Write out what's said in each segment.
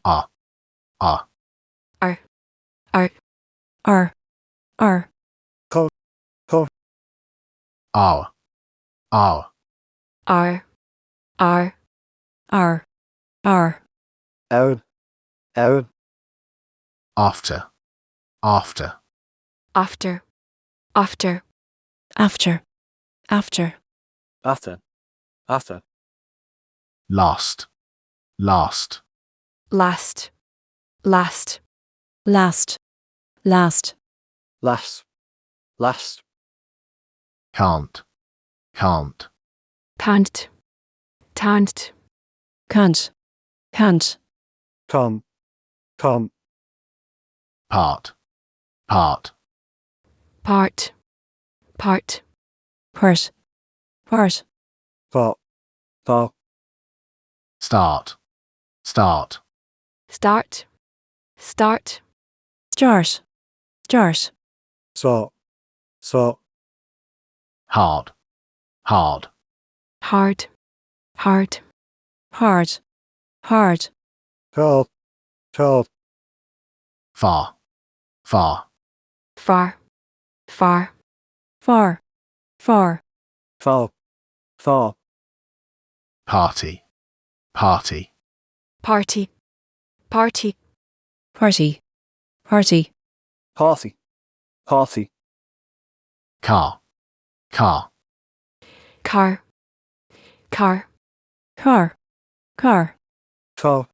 R, R, R, R, R, R, R, R, R, R, R, R, Aaron, after, after, after, after, after, last, last, last, last, last, can't, can't, can't, come, part, part, part, fall, start, start, so, hard, hard, tall, far, far, fall, party, party, car, car, tall,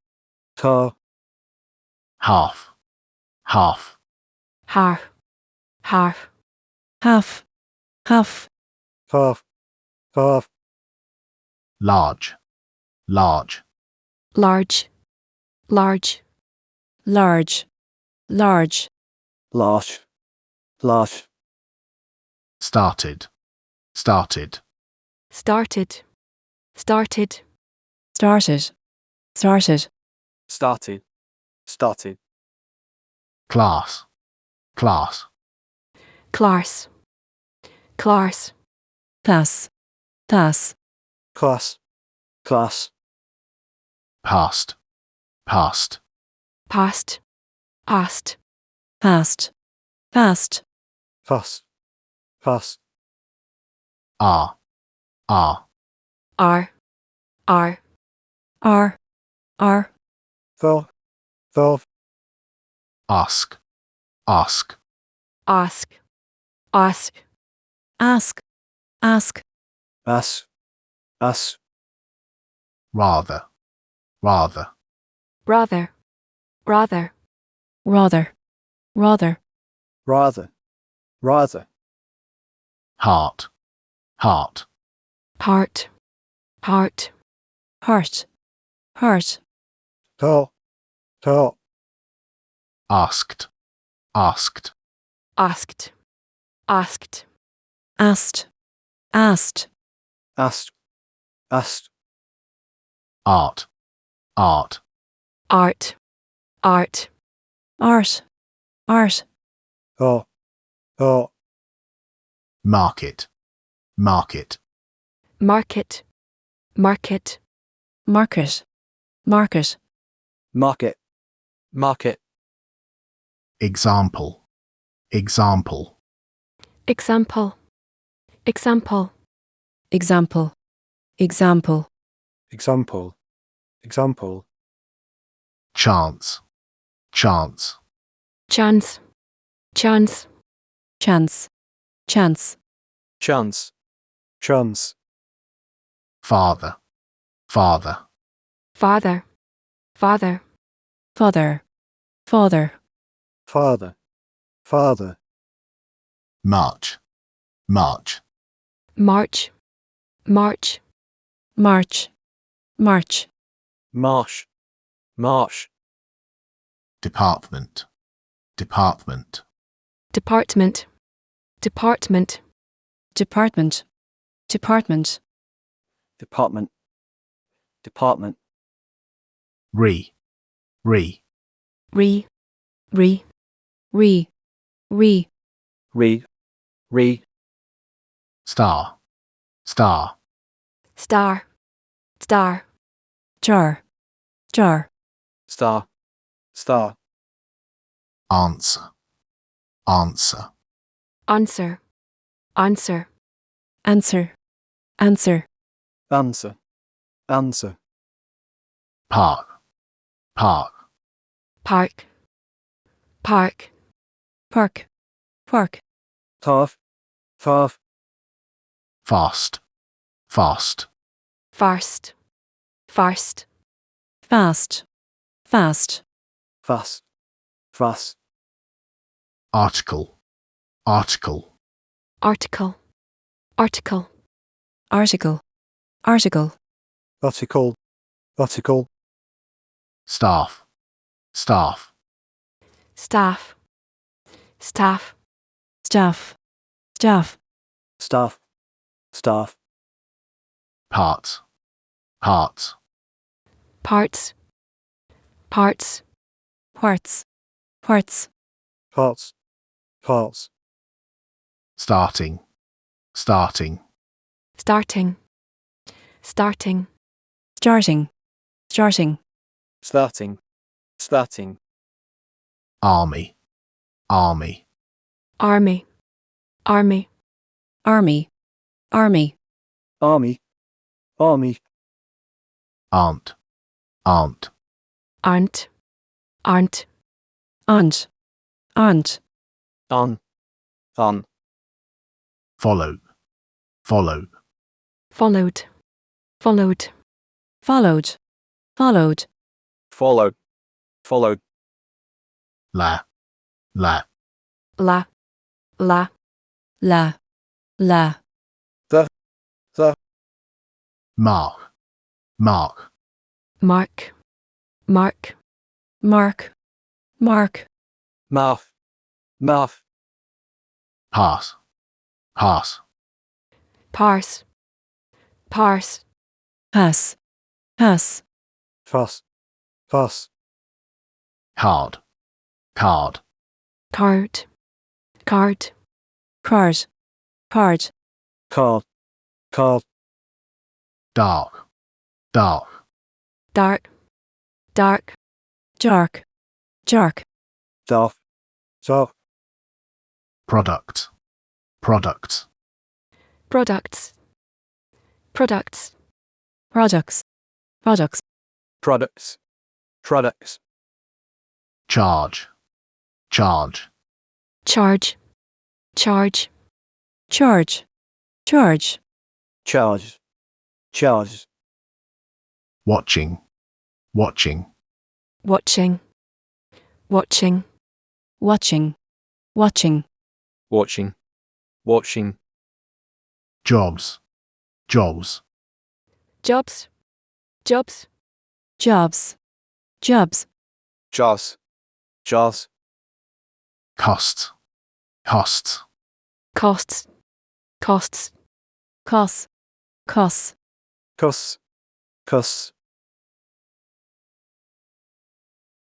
half, half, large, large, large, started, started, started, class, class, class, past, past, fast, are, R, fall, ask, ask, us, rather, rather, rather, heart, heart, tall, asked, asked, asked, art, oh, market, market, market, example, example, example, chance, chance, chance, father, father, father, march, march, marsh, department, department, department, re, star, star, star, star, answer, answer, answer, answer, answer, answer, answer, answer, park, park, park, park, park, park, half, half, fast, fast, fast, fast, fast, fast, fast, fast, article, article, article, article, article, article, article, article, staff, staff, staff, staff, staff, staff, staff, staff, part, part, parts, parts, parts, parts, parts, parts, starting, starting, starting, starting, starting, starting, starting, starting, army, army, army, army, army, army, army, army, aunt, aunt, aunt, aunt, aunt, aunt, on, follow, follow, followed, followed, followed, followed, followed, followed, la, la, la, la, la, la, the, mark, mark, mark, mark, mark, mark, mouth, mouth, pass, pass, parse, parse, pass, pass, pass, pass, card, card, card, card, card, card, card, card, dark, dark, dark, dark, dark, dark, dark, dark, product, product, products, products, products, products, products, products, charge, charge, charge, charge, charge, charge, charge, charge, watching, watching, watching, watching, watching, watching, watching, watching, jobs, jobs, jobs, jobs, jobs, jobs, jaws, jaws, costs, costs, costs, costs, costs, costs, cuss, cuss,